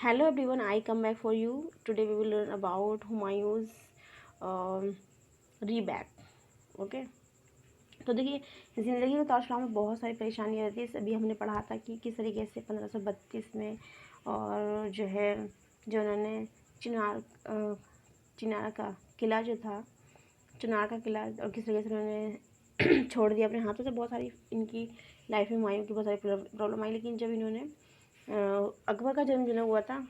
Hello everyone, I come back for you. Today we will learn about Humayun's रीबैक. Okay. तो देखिए, ज़िंदगी में उतार चढ़ाव में बहुत सारी परेशानियाँ रहती है. अभी हमने पढ़ा था कि किस तरीके से 1532 में और जो है जो उन्होंने चिनार का किला जो था, चिनार का किला, और किस तरीके से उन्होंने छोड़ दिया अपने हाथों से. बहुत सारी इनकी लाइफ में हुमायूं की बहुत सारी प्रॉब्लम आई. लेकिन जब इन्होंने अकबर का जन्म जो हुआ था,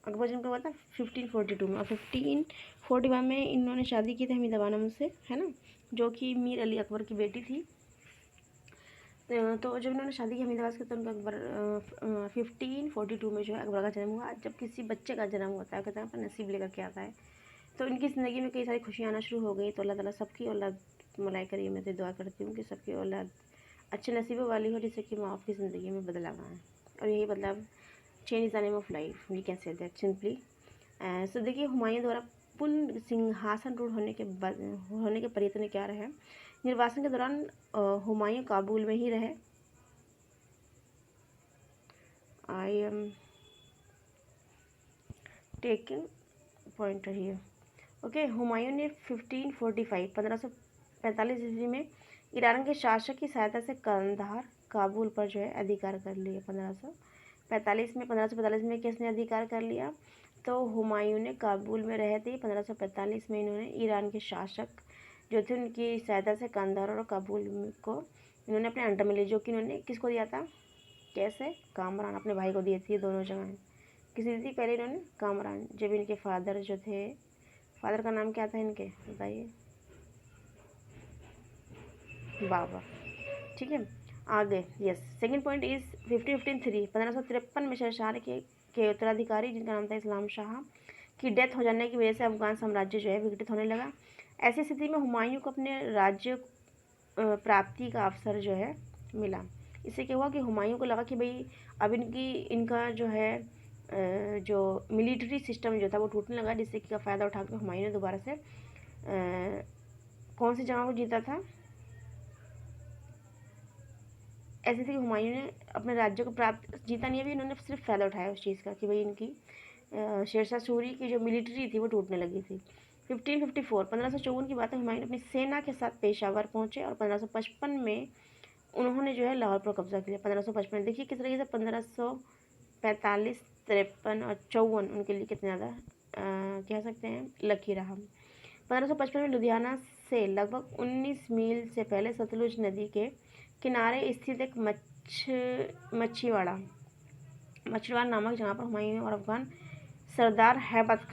अकबर जन्म का हुआ था 1542 में, और 1541 में इन्होंने शादी की थी हमीदा बानम से, है ना, जो कि मीर अली अकबर की बेटी थी. तो जब इन्होंने शादी की हमीदा से, तो उनका अकबर 1542 में जो है अकबर का जन्म हुआ. जब किसी बच्चे का जन्म होता है, कहते हैं अपना नसीब लेकर के आता है, तो इनकी ज़िंदगी में कई सारी खुशियाँ आना शुरू हो गई. तो अल्लाह ताला सबकी औलाद मलाई करिए. मैं तो दुआ करती हूँ कि सबकी औलाद अच्छे नसीबों वाली हो, जिससे कि माँ बाप की ज़िंदगी में बदलाव आए. और यही बदलाव change is the name of life, we can say that simply. So देखिए, हुमायूं द्वारा पुनः सिंहासन रूढ़ होने के प्रयत्न क्या रहे. निर्वासन के दौरान हुमायूं काबुल में ही रहे. आई एम टेकिंग पॉइंट रही है. ओके. हुमायूं ने 1545 ईस्वी में ईरान के शासक की सहायता से कंधार, काबुल पर जो है अधिकार कर लिया. 1545 में किसने अधिकार कर लिया? तो हुमायूं ने काबुल में रहे थे. 1545 में इन्होंने ईरान के शासक जो थे उनकी सहायता से कंधार और काबुल को इन्होंने अपने अंडर में लिया, जो कि इन्होंने किसको दिया था? कैसे? कामरान, अपने भाई को दी थी. दोनों जगह किसी दी थी पहले इन्होंने? कामरान. जब इनके फादर जो थे, फादर का नाम क्या था इनके, बताइए? बाबर. ठीक है, आगे. यस, सेकंड पॉइंट इज 1553 में शहरशाह के उत्तराधिकारी, जिनका नाम था इस्लाम शाह, की डेथ हो जाने की वजह से अफगान साम्राज्य जो है विघटित होने लगा. ऐसी स्थिति में हुमायूं को अपने राज्य प्राप्ति का अवसर जो है मिला. इससे क्या हुआ कि हुमायूं को लगा कि भाई अब इनका जो है जो मिलिट्री सिस्टम जो था वो टूटने लगा, जिससे कि का फ़ायदा उठाकर हुमायूं ने दोबारा से कौन सी जगह को जीता था? ऐसे थे कि हुमायूं ने अपने राज्य को प्राप्त जीता नहीं है भी, इन्होंने सिर्फ फ़ायदा उठाया उस चीज़ का कि भाई इनकी शेरशाह सूरी की जो मिलिट्री थी वो टूटने लगी थी. 1554 की बात है. हुमायूं अपनी सेना के साथ पेशावर पहुंचे और 1555 में उन्होंने जो है लाहौर पर कब्जा किया. 1555. देखिए किस तरीके से 1545, 53 और 54 उनके लिए कितने ज़्यादा कह सकते हैं लकी रहा. 1555 में लुधियाना से लगभग 19 मील से पहले सतलुज नदी के किनारे स्थित एक मच्छीवाड़ा नामक जगह पर हुमायूं और अफगान सरदार हैबत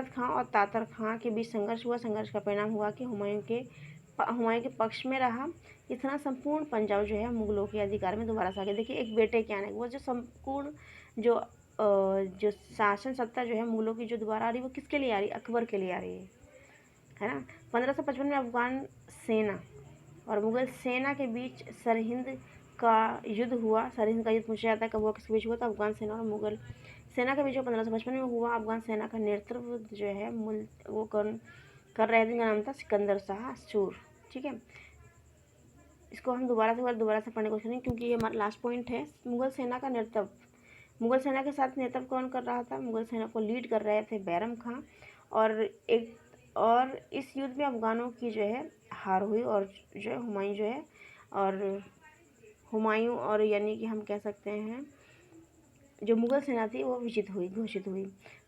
खां और तातर खां के बीच संघर्ष हुआ. संघर्ष का परिणाम हुआ कि हुमायूं के पक्ष में रहा. इतना संपूर्ण पंजाब जो है मुगलों के अधिकार में दोबारा से आ गया. देखिए, एक बेटे के आने, वो जो संपूर्ण जो शासन सत्ता जो है मुगलों की जो दोबारा आ रही, वो किसके लिए आ रही? अकबर के लिए आ रही है ना. 1555 में अफगान सेना और मुगल सेना के बीच सरहिंद का युद्ध हुआ. सरहिंद का युद्ध पूछा जाता है कब हुआ, किसके बीच हुआ? था अफगान सेना और मुगल सेना के बीच 1555 में हुआ. अफगान सेना का नेतृत्व जो है वो कर रहे थे, जिनका नाम था सिकंदर शाह सूर. ठीक है, इसको हम दोबारा से पढ़ने की कोशिश करेंगे, क्योंकि ये हमारा लास्ट पॉइंट है. मुगल सेना का नेतृत्व, मुगल सेना के साथ नेतृत्व कौन कर रहा था? मुगल सेना को लीड कर रहे थे बैरम खां. और इस युद्ध में अफगानों की जो है हार हुई, और जो है हुमायूं और यानी कि हम कह सकते हैं जो मुगल सेना थी वो घोषित हुई.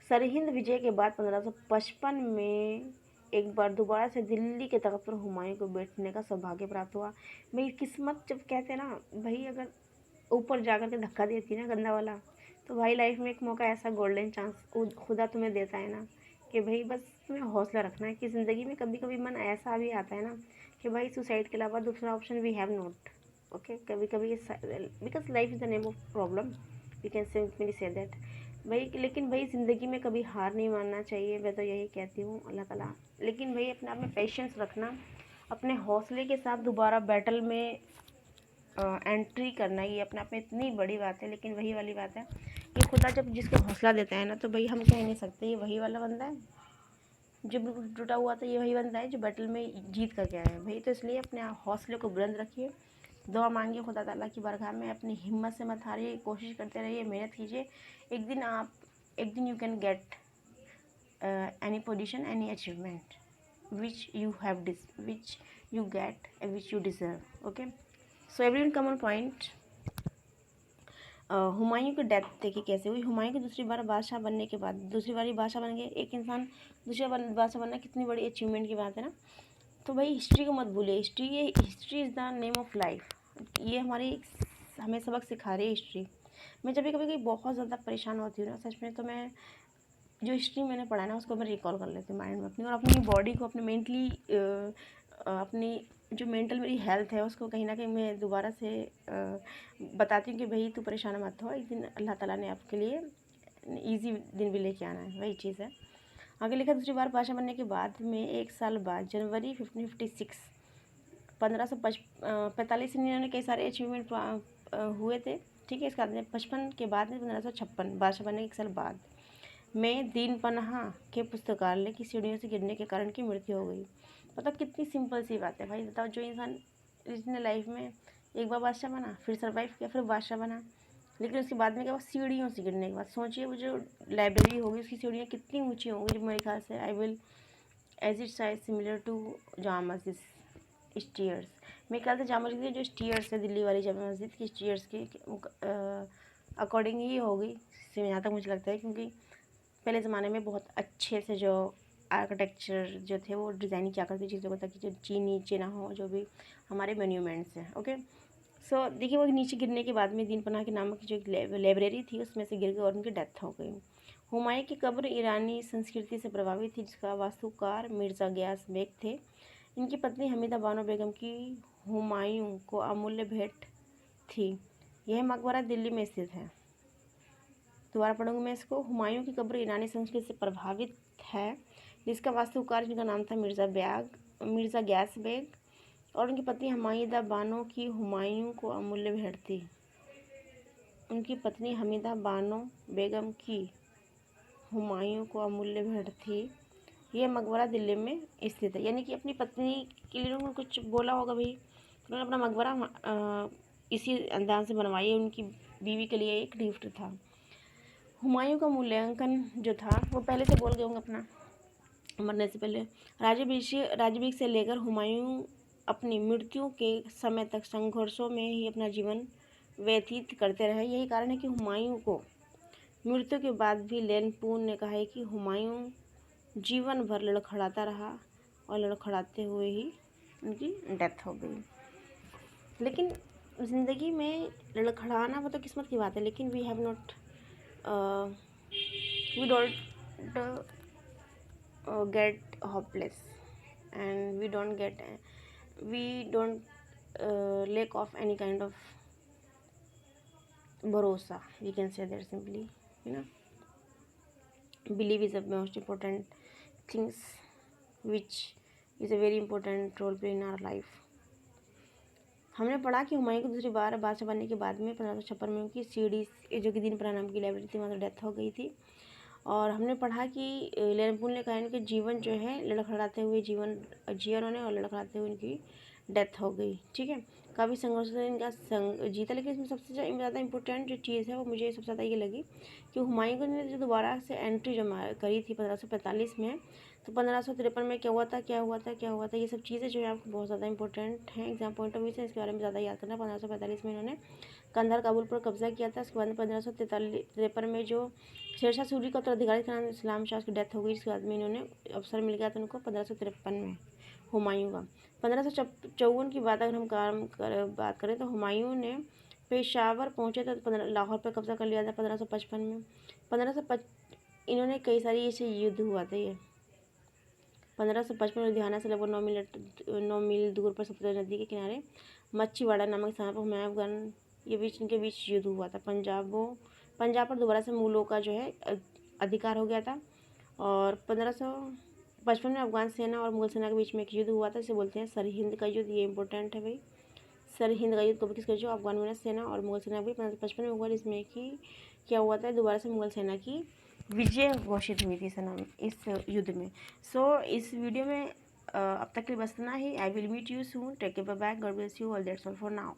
सरहिंद विजय के बाद 1555 में एक बार दोबारा से दिल्ली के तख्त पर हुमायूं को बैठने का सौभाग्य प्राप्त हुआ. मेरी किस्मत, जब कहते हैं ना भाई, अगर ऊपर जाकर के धक्का देती है ना गंदा वाला, तो भाई लाइफ में एक मौका ऐसा गोल्डन चांस खुदा तुम्हें देता है ना, कि भाई बस तुम्हें हौसला रखना है. कि ज़िंदगी में कभी कभी मन ऐसा भी आता है ना कि भाई सुसाइड के अलावा दूसरा option we have not. Okay, कभी कभी because life is the name of problem, we can simply say that भाई. लेकिन भाई ज़िंदगी में कभी हार नहीं मानना चाहिए, मैं तो यही कहती हूँ अल्लाह ताला. लेकिन भाई अपने आप में पेशेंस रखना, अपने हौसले के साथ दोबारा बैटल में एंट्री करना, ये अपने आप में इतनी बड़ी बात है. लेकिन वही वाली बात है कि खुदा जब जिसको हौसला देता है ना, तो भाई हम कह नहीं सकते ये वही वाला बंदा है जो बिल्कुल टूटा हुआ था, ये वही बंदा है जो बैटल में जीत कर गया है भाई. तो इसलिए अपने हौसले को बुलंद रखिए, दुआ मांगिए खुदा ताला की बारगाह में, अपनी हिम्मत से मत हारिए, कोशिश करते रहिए, मेहनत कीजिए। एक दिन you can get any position, any achievement which you get and which you deserve. Okay, so everyone come on point. Humayun की डेथ देखिए कैसे हुई। हुमायूं की दूसरी बार बादशाह बनने के बाद, दूसरी बार बादशाह बन गए। एक इंसान दूसरी बार बादशाह बनना कितनी बड़ी अचीवमेंट की बात है ना। तो भाई हिस्ट्री को मत भूलिए। History is the name of life. ये हमें सबक सिखा रही है हिस्ट्री। मैं जब भी कभी बहुत ज़्यादा परेशान होती हूँ ना सच में, तो मैं जो हिस्ट्री मैंने पढ़ा ना उसको मैं रिकॉल कर लेती हूँ माइंड में अपनी, और अपनी बॉडी को, अपने मेंटली, अपनी जो मेंटल मेरी हेल्थ है उसको कहीं ना कहीं मैं दोबारा से बताती हूँ कि भाई तू परेशान मत हो, एक दिन अल्लाह ताला ने आपके लिए ईजी दिन भी लेके आना है। वही चीज़ है। आगे लिखा, दूसरी बार बादशाह बनने के बाद में 1 साल बाद जनवरी 1556 1545 में इन्होंने कई सारे अचीवमेंट हुए थे। ठीक है, इसके बाद में 55 के बाद में 1556 बादशाह बनने के 1 साल बाद में दीन पनाह के पुस्तकालय की सीढ़ियों से गिरने के कारण की मृत्यु हो गई। मतलब कितनी सिंपल सी बात है भाई। बताओ, जो इंसान जिसने लाइफ में एक बार बादशाह बना, फिर सर्वाइव किया, फिर बादशाह बना, लेकिन उसके बाद में क्या हुआ, सीढ़ियों से गिरने के बाद। सोचिए वो जो लाइब्रेरी होगी उसकी सीढ़ियाँ कितनी ऊंची होंगी। मेरे ख्याल से I will edge it size similar to Jama Masjid stairs. मेरे ख्याल से जामा मस्जिद की जो स्टेयर्स है, दिल्ली वाली जामा मस्जिद की स्टेयर्स की अकॉर्डिंग ही होगी, यहाँ तक मुझे लगता है। क्योंकि पहले ज़माने में बहुत अच्छे से जो आर्किटेक्चर जो थे वो डिज़ाइन किया करती चीज़ों को, ताकि जो नीचे ना हो जो भी हमारे मोन्यूमेंट्स हैं। ओके, सो देखिए वो नीचे गिरने के बाद में दीन पनाह के नामक जो लाइब्रेरी थी उसमें से गिर गई और उनकी डेथ हो गई। हुमायूं की कब्र ईरानी संस्कृति से प्रभावित थी, जिसका वास्तुकार मिर्ज़ा गयास बेग थे। इनकी पत्नी हमीदा बानो बेगम की हुमायूं को अमूल्य भेंट थी। यह मकबरा दिल्ली में स्थित है। दोबारा पढ़ूंगी मैं इसको। हुमायूं की कब्र ईरानी संस्कृति से प्रभावित है, जिसका वास्तुकार, जिनका नाम था मिर्ज़ा गयास बेग, और उनकी पत्नी हमीदा बानो की हुमायूं को अमूल्य भेंट थी। उनकी पत्नी हमीदा बानो बेगम की हुमायूं को अमूल्य भेंट थी। यह मकबरा दिल्ली में स्थित है। यानी कि अपनी पत्नी के लिए उन्होंने कुछ बोला होगा भाई, उन्होंने अपना मकबरा इसी अंदाज से बनवाई। उनकी बीवी के लिए एक गिफ्ट था। हुमायूं का मूल्यांकन जो था वो पहले से बोल गए होंगे अपना मरने से पहले। राज्याभिषेक से लेकर हुमायूं अपनी मृत्यु के समय तक संघर्षों में ही अपना जीवन व्यतीत करते रहे। यही कारण है कि हुमायूं को मृत्यु के बाद भी लेन पून ने कहा है कि हुमायूं जीवन भर लड़खड़ाता रहा, और लड़खड़ाते हुए ही उनकी डेथ हो गई। लेकिन ज़िंदगी में लड़खड़ाना वो तो किस्मत की बात है, लेकिन we don't get hopeless, and we don't lack of any kind of bharosa, we can say that simply. Belief is the most important things which is a very important role play in our life. हमने पढ़ा कि हुमायूं की दूसरी बार बादशाह बनने के बाद में 1556 में उनकी सीढ़ी, जो कि दीन पनाह नाम की लाइब्रेरी थी, वहाँ डेथ हो गई थी। और हमने पढ़ा कि लेनपुल ने कहा इनके जीवन जो है लड़खड़ाते हुए जिया उन्होंने, और लड़खड़ाते हुए इनकी डेथ हो गई। ठीक है, काफ़ी संघर्ष से इनका जीता। लेकिन इसमें सबसे ज़्यादा इंपॉर्टेंट जो चीज़ है वो मुझे सबसे ज़्यादा ये लगी कि हुमायूं ने जो दोबारा से एंट्री जमा करी थी 1545 में, तो 1553 में क्या हुआ था, ये सब चीज़ें जो है आपको बहुत ज़्यादा इंपॉर्टेंट हैं एग्जाम पॉइंट ऑफ व्यू से, इसके बारे में ज़्यादा याद करना। 1545 में इन्होंने कंधार काबुल पर कब्जा किया था। उसके बाद में 1553 में जो शेरशाह सूरी का उत्तराधिकारी का नाम इस्लाम शाह की डेथ हो गई। इसके बाद में इन्होंने अवसर मिल गया था उनको 1553 में हुमायूं का। 1554 की बात अगर हम बात करें तो हुमायूं ने पेशावर पहुंचे तो लाहौर पर कब्जा कर लिया था 1555 में। 1555 इन्होंने कई सारी ऐसे युद्ध हुआ था। ये 1555 लुधियाना से लगभग 9 मील दूर पर सतलुज नदी के किनारे मच्छीवाड़ा नामक स्थान पर हुमायूं अफगान इनके बीच युद्ध हुआ था। पंजाब पर दोबारा से मुगलों का जो है अधिकार हो गया था। और 1555 में अफगान सेना और मुगल सेना के बीच में एक युद्ध हुआ था, इसे बोलते हैं सरहिंद का युद्ध। ये इंपॉर्टेंट है भाई, सरहिंद का युद्ध कब किसका जो अफगान सेना और मुगल सेना के 1555 में हुआ। इसमें कि क्या हुआ था, दोबारा से मुगल सेना की विजय घोषित हुई थी इस युद्ध में। सो इस वीडियो में अब तक के लिए बस इतना ही। I will meet you soon, take care, bye bye, God bless you all, that's all for now.